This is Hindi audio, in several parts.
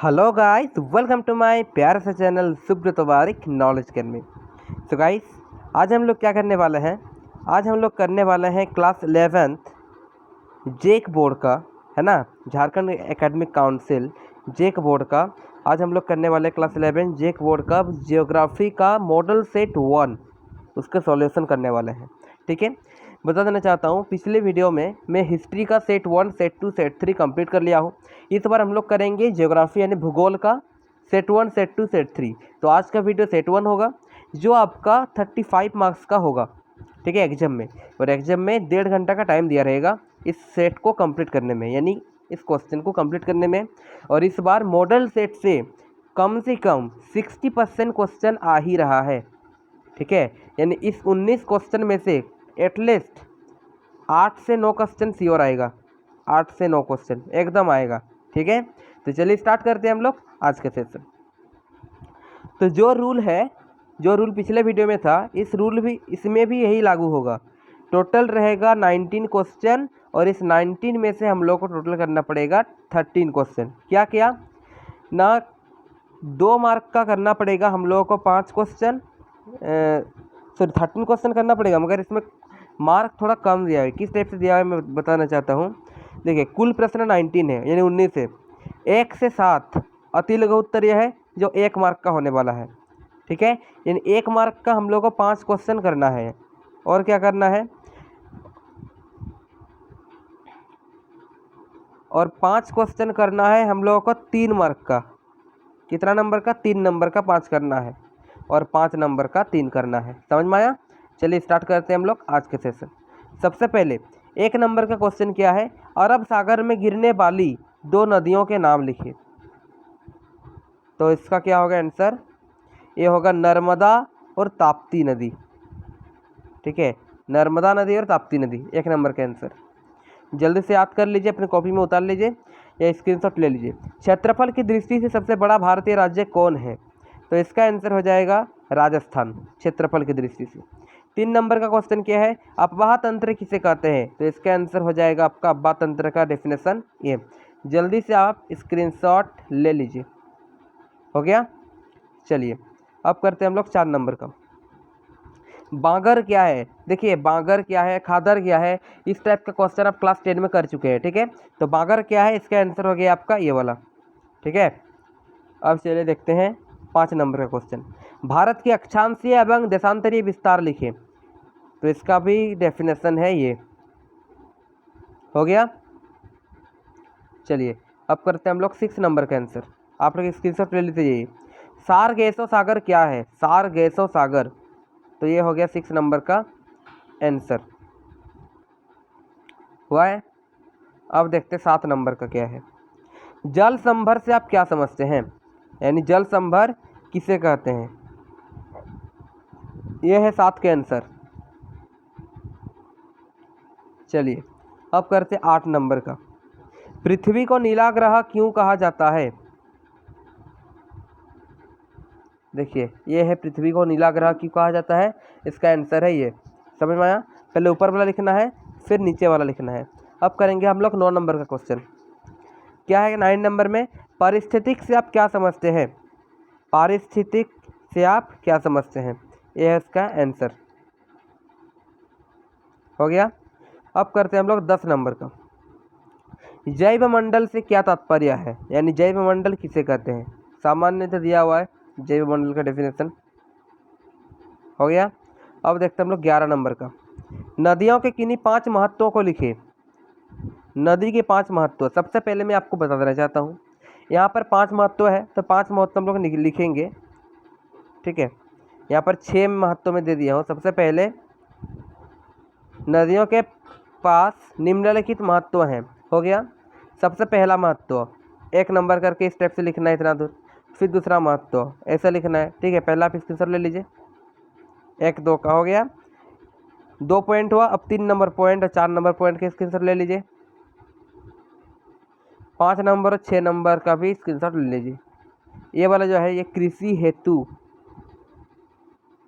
Hello guys, welcome to my प्यारा सा channel Subrata Warik knowledge academy. तो गाइस, आज हम लोग क्या करने वाले हैं। आज हम लोग करने वाले हैं क्लास 11th जेक बोर्ड का, है ना, झारखंड एकेडमिक काउंसिल जेक बोर्ड का। आज हम लोग करने वाले हैं क्लास 11 जेक बोर्ड का जियोग्राफी का मॉडल सेट 1, उसका सॉल्यूशन करने वाले हैं। ठीक है, बता देना चाहता हूँ, पिछले वीडियो में मैं हिस्ट्री का सेट 1, सेट 2, सेट 3 कंप्लीट कर लिया हूँ। इस बार हम लोग करेंगे ज्योग्राफी यानी भूगोल का सेट 1, सेट 2, सेट 3। तो आज का वीडियो सेट 1 होगा, जो आपका 35 मार्क्स का होगा। ठीक है, एग्जाम में, और एग्जाम में 1.5 घंटा का टाइम दिया रहेगा इस सेट को कंप्लीट करने में, यानी इस क्वेश्चन को कंप्लीट करने में। और इस बार मॉडल सेट से कम 60% क्वेश्चन आ ही रहा है। ठीक है, यानी इस 19 क्वेश्चन में से एटलीस्ट 8 से 9 क्वेश्चन श्योर आएगा। 8 से 9 क्वेश्चन एकदम आएगा। ठीक है, तो चलिए स्टार्ट करते हैं हम लोग आज का सेशन। तो जो रूल पिछले वीडियो में था, इस रूल भी इसमें भी यही लागू होगा। टोटल रहेगा 19 क्वेश्चन, और इस 19 में से हम लोग को टोटल करना पड़ेगा 13 क्वेश्चन। क्या क्या ना, 2 मार्क का करना पड़ेगा हम लोगों को 5 क्वेश्चन, सॉरी 13 क्वेश्चन करना पड़ेगा, मगर इसमें मार्क थोड़ा कम दिया है। किस टाइप से दिया है मैं बताना चाहता हूँ। देखिए, कुल प्रश्न 19 है, यानी 19 है। 1 से 7 अति लघु उत्तर यह है जो 1 मार्क का होने वाला है। ठीक है, यानी 1 मार्क का हम लोग को 5 क्वेश्चन करना है। और क्या करना है, और 5 क्वेश्चन करना है हम लोगों को 3 मार्क का। कितना नंबर का? 3 नंबर का 5 करना है, और 5 नंबर का 3 करना है। समझ में आया? चलिए स्टार्ट करते हैं हम लोग आज के सेशन। सबसे पहले 1 नंबर का क्वेश्चन क्या है, अरब सागर में गिरने वाली 2 नदियों के नाम लिखिए। तो इसका क्या होगा आंसर? ये होगा नर्मदा और ताप्ती नदी। ठीक है, नर्मदा नदी और ताप्ती नदी 1 नंबर का आंसर। जल्दी से याद कर लीजिए, अपनी कॉपी में उतार लीजिए या स्क्रीनशॉट ले लीजिए। क्षेत्रफल की दृष्टि से सबसे बड़ा भारतीय राज्य कौन है? तो इसका आंसर हो जाएगा राजस्थान, क्षेत्रफल की दृष्टि से। 3 नंबर का क्वेश्चन क्या है, अफवाह तंत्र किसे कहते हैं? तो इसका आंसर हो जाएगा आपका अफवाह तंत्र का डेफिनेशन ये। जल्दी से आप स्क्रीनशॉट ले लीजिए। हो गया? चलिए अब करते हैं हम लोग 4 नंबर का। बांगर क्या है? देखिए, बांगर क्या है, खादर क्या है, इस टाइप का क्वेश्चन आप क्लास 10 में कर चुके हैं। ठीक है, तो बांगर क्या है, इसका आंसर हो गया आपका ये वाला। ठीक है, अब चलिए देखते हैं 5 नंबर का क्वेश्चन। भारत के अक्षांशीय एवं देशांतरीय विस्तार लिखे। तो इसका भी डेफिनेशन है ये। हो गया? चलिए अब करते हैं हम लोग 6 नंबर का आंसर। आप लोग स्क्रीनशॉट ले लीजिए। सारगेसो सागर क्या है? सारगेसो सागर, तो ये हो गया 6 नंबर का आंसर। हुआ है? अब देखते हैं 7 नंबर का क्या है। जल संभर से आप क्या समझते हैं, यानी जल संभर किसे कहते हैं? यह है 7 के आंसर। चलिए अब करते हैं 8 नंबर का। पृथ्वी को नीला ग्रह क्यों कहा जाता है? देखिए, ये है पृथ्वी को नीला ग्रह क्यों कहा जाता है, इसका आंसर है ये। समझ में आया? पहले ऊपर वाला लिखना है, फिर नीचे वाला लिखना है। अब करेंगे हम लोग 9 नंबर का क्वेश्चन। क्या है 9 नंबर में? पारिस्थितिक से आप क्या समझते हैं? पारिस्थितिक से आप क्या समझते हैं? यह है इसका आंसर। हो गया? अब करते हैं हम लोग 10 नंबर का। जैव मंडल से क्या तात्पर्य है, यानी जैव मंडल किसे कहते हैं? सामान्यतः दिया हुआ है जैव मंडल का डेफिनेशन। हो गया? अब देखते हैं हम लोग 11 नंबर का। नदियों के किन्हीं 5 महत्वों को लिखिए। नदी के 5 महत्व। सबसे पहले मैं आपको बता देना चाहता हूँ, यहाँ पर 5 महत्व है, तो 5 महत्व हम लोग लिखेंगे। ठीक है, यहाँ पर 6 महत्व में दे दिया हूँ। सबसे पहले नदियों के पास निम्नलिखित महत्व हैं। हो गया? सबसे पहला महत्व 1 नंबर करके इस टाइप से लिखना है, इतना दूर। फिर दूसरा महत्व ऐसा लिखना है। ठीक है, पहला आप स्क्रीनशॉट ले लीजिए। 1, 2 का हो गया, 2 पॉइंट हुआ। अब 3 नंबर पॉइंट और 4 नंबर पॉइंट के स्क्रीनशॉट ले लीजिए। 5 नंबर और 6 नंबर का भी स्क्रीनशॉट ले लीजिए। ये वाला जो है, ये कृषि हेतु,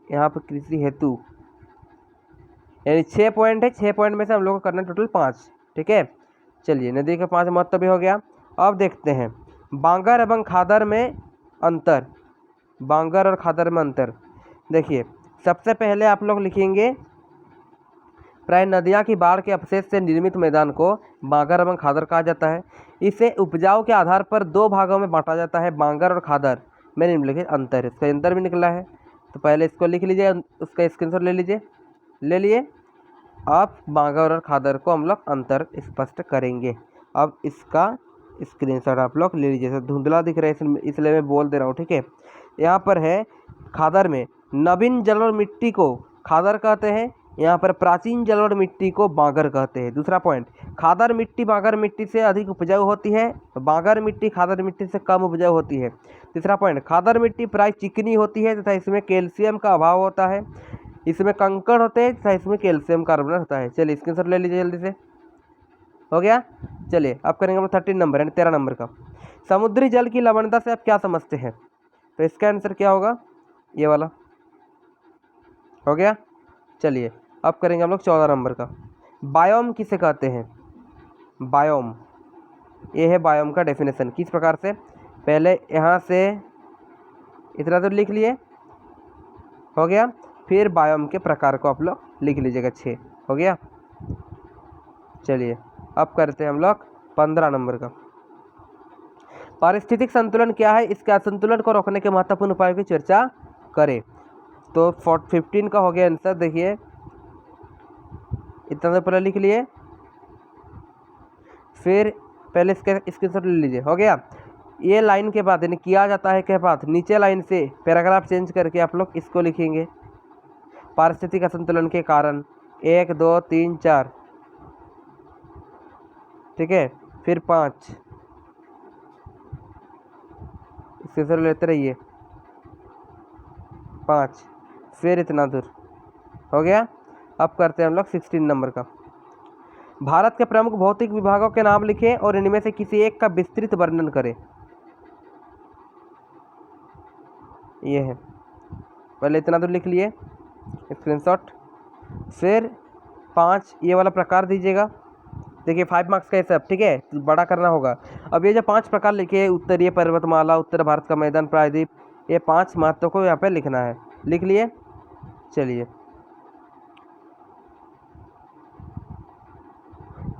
यहाँ पर कृषि हेतु, यानी 6 पॉइंट है। 6 पॉइंट में से हम लोग को करना टोटल 5। ठीक है, चलिए नदी का 5 महत्व भी हो गया। अब देखते हैं बांगर एवं खादर में अंतर, बांगर और खादर में अंतर। देखिए सबसे पहले आप लोग लिखेंगे प्राय नदियाँ की बाढ़ के अवशेष से निर्मित मैदान को बांगर एवं खादर कहा जाता है। इसे उपजाऊ के आधार पर दो भागों में बांटा जाता है, बांगर और खादर में निम्नलिखित अंतर। इसका अंतर भी निकला है, तो पहले इसको लिख लीजिए, उसका स्क्रीनशॉट ले लीजिए। ले लिए, अब बांगर और खादर को हम लोग अंतर स्पष्ट करेंगे। अब इसका स्क्रीनशॉट आप लोग ले लीजिए। धुंधला दिख रहा है इसलिए मैं बोल दे रहा हूँ, ठीक है। यहाँ पर है खादर में नवीन जलोढ़ मिट्टी को खादर कहते हैं, यहाँ पर प्राचीन जलोढ़ मिट्टी को बांगर कहते हैं। दूसरा पॉइंट, खादर मिट्टी बांगर मिट्टी से अधिक उपजाऊ होती है, बांगर मिट्टी खादर मिट्टी से कम उपजाऊ होती है। तीसरा पॉइंट, खादर मिट्टी प्राय चिकनी होती है तथा इसमें कैल्शियम का अभाव होता है, इसमें कंकड़ होते हैं तथा इसमें कैल्शियम कार्बोनेट होता है। चलिए स्क्रीनशॉट ले लीजिए जल्दी से, हो गया। चलिए अब करेंगे हम 13 नंबर यानी 13 नंबर का। समुद्री जल की लवणता से आप क्या समझते हैं? तो इसका आंसर क्या होगा? ये वाला, हो गया। चलिए अब करेंगे हम लोग 14 नंबर का। बायोम किसे कहते हैं? बायोम, ये है बायोम का डेफिनेशन। किस प्रकार से? पहले यहाँ से इतना तो लिख लिए, हो गया। फिर बायोम के प्रकार को आप लोग लिख लीजिएगा, 6 हो गया। चलिए अब करते हैं हम लोग 15 नंबर का। पारिस्थितिक संतुलन क्या है? इसके असंतुलन को रोकने के महत्वपूर्ण उपायों की चर्चा करें। तो 15 का हो गया आंसर। देखिए इतना तो पहले लिख लिए, फिर पहले इसके स्क्रीनशॉट ले लीजिए, हो गया। ये लाइन के बाद यानी किया जाता है के बाद नीचे लाइन से पैराग्राफ चेंज करके आप लोग इसको लिखेंगे। पारिस्थितिक असंतुलन के कारण 1 2 3 4, ठीक है। फिर 5, स्क्रीनशॉट लेते रहिए, 5, फिर इतना दूर, हो गया। अब करते हैं हम लोग 16 नंबर का। भारत के प्रमुख भौतिक विभागों के नाम लिखें और इनमें से किसी एक का विस्तृत वर्णन करें। ये है, पहले इतना दूर लिख लिए स्क्रीनशॉट, फिर 5 ये वाला प्रकार दीजिएगा। देखिए 5 मार्क्स का ये सब, ठीक है, बड़ा करना होगा। अब ये जो 5 प्रकार लिखे, उत्तरीय पर्वतमाला, उत्तर भारत का मैदान, प्रायद्वीप, ये 5 महत्व को यहाँ पे लिखना है। लिख लिए। चलिए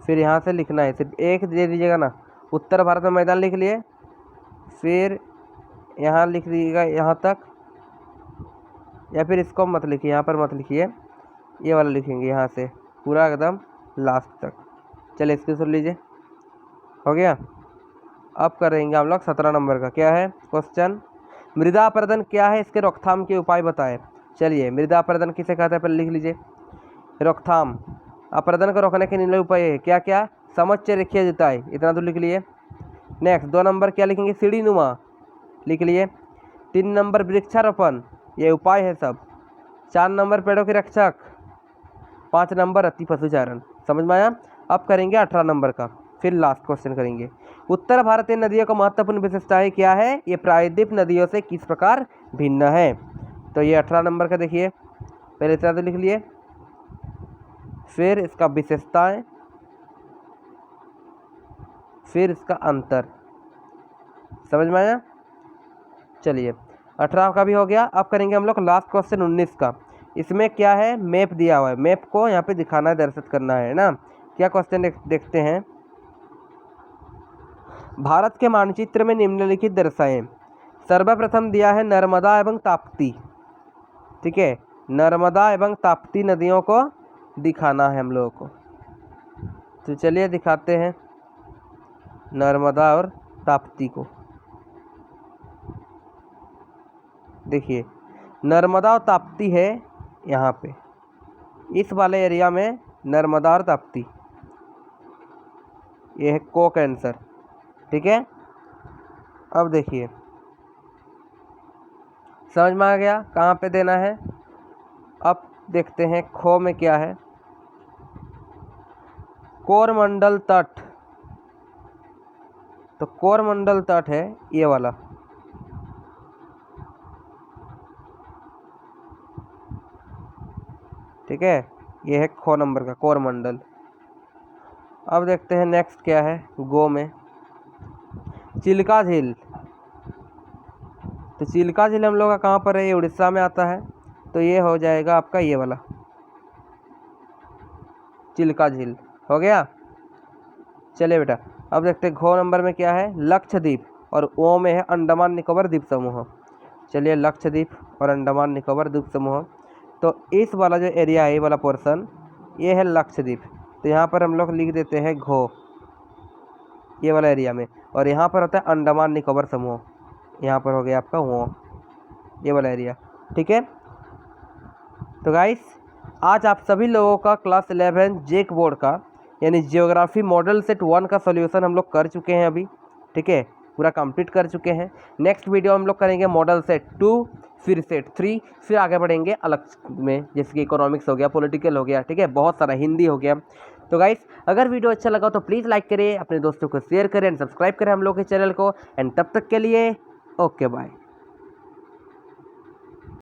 फिर यहाँ से लिखना है, सिर्फ एक दे दीजिएगा ना। उत्तर भारत में मैदान लिख लिए, फिर यहाँ लिख दीजिएगा यहाँ तक, या फिर इसको मत लिखिए, यहाँ पर मत लिखिए, ये वाला लिखेंगे यहाँ से पूरा एकदम लास्ट तक। चलिए इसको सुन लीजिए, हो गया। अब करेंगे हम लोग 17 नंबर का। क्या है क्वेश्चन? मृदा अपरदन क्या है? इसके रोकथाम के उपाय बताएं। चलिए मृदा अपरदन किसे कहते हैं, पहले लिख लीजिए। रोकथाम, अपरदन को रोकने के निम्नलिखित उपाय है। क्या क्या? समोच्च रेखीय जुताई, इतना तो लिख लिए। नेक्स्ट 2 नंबर क्या लिखेंगे? सीढ़ी नुमा, लिख लिए। 3 नंबर वृक्षारोपण, ये उपाय है सब। 4 नंबर पेड़ों की रक्षक। 5 नंबर अति पशुचारण। समझ में आया? अब करेंगे 18 नंबर का, फिर लास्ट क्वेश्चन करेंगे। उत्तर भारतीय नदियों का महत्वपूर्ण विशेषताएं क्या है? ये प्रायद्वीप नदियों से किस प्रकार भिन्न है? तो ये 18 नंबर का देखिए, पहले इतना तो लिख लिए, फिर इसका विशेषताएं, फिर इसका अंतर। समझ में आया? चलिए 18 का भी हो गया। अब करेंगे हम लोग लास्ट क्वेश्चन 19 का। इसमें क्या है? मैप दिया हुआ है, मैप को यहाँ पे दिखाना है, दर्शित करना है ना। क्या क्वेश्चन देखते हैं। भारत के मानचित्र में निम्नलिखित दर्शाएं। सर्वप्रथम दिया है नर्मदा एवं ताप्ती, ठीक है, नर्मदा एवं ताप्ती नदियों को दिखाना है हम लोगों को। तो चलिए दिखाते हैं नर्मदा और ताप्ती को। देखिए नर्मदा और ताप्ती है यहाँ पे, इस वाले एरिया में नर्मदा और ताप्ती, ये है को कैंसर, ठीक है। अब देखिए समझ में आ गया कहाँ पे देना है। अब देखते हैं खो में क्या है। कोरमंडल तट, तो कोरमंडल तट है ये वाला, ठीक है, ये है खो नंबर का कोरमंडल। अब देखते हैं नेक्स्ट क्या है गो में। चिल्का झील। तो चिल्का झील हम लोग का कहाँ पर है, ये उड़ीसा में आता है। तो ये हो जाएगा आपका ये वाला चिल्का झील, हो गया। चलिए बेटा, अब देखते हैं घ नंबर में क्या है, लक्षद्वीप, और ओ में है अंडमान निकोबार द्वीप समूह। चलिए, लक्षद्वीप और अंडमान निकोबार द्वीप समूह। तो इस वाला जो एरिया है, ये वाला पोर्शन, ये है लक्षद्वीप। तो यहाँ पर हम लोग लिख देते हैं घ, ये वाला एरिया में। और यहाँ पर होता है अंडमान निकोबार समूह, यहाँ पर हो गया आपका वो, ये वाला एरिया। ठीक है। तो गाइस, आज आप सभी लोगों का क्लास 11 जेक बोर्ड का यानी जियोग्राफी मॉडल सेट 1 का सॉल्यूशन हम लोग कर चुके हैं अभी। ठीक है, पूरा कंप्लीट कर चुके हैं। नेक्स्ट वीडियो हम लोग करेंगे मॉडल सेट 2, फिर सेट 3, फिर आगे बढ़ेंगे अलग में, जैसे कि इकोनॉमिक्स हो गया, पॉलिटिकल हो गया, ठीक है, बहुत सारा हिंदी हो गया। तो गाइस, अगर वीडियो अच्छा लगा तो प्लीज़ लाइक करिए, अपने दोस्तों को शेयर करें एंड सब्सक्राइब करें हम लोग के चैनल को। एंड तब तक के लिए ओके बाय।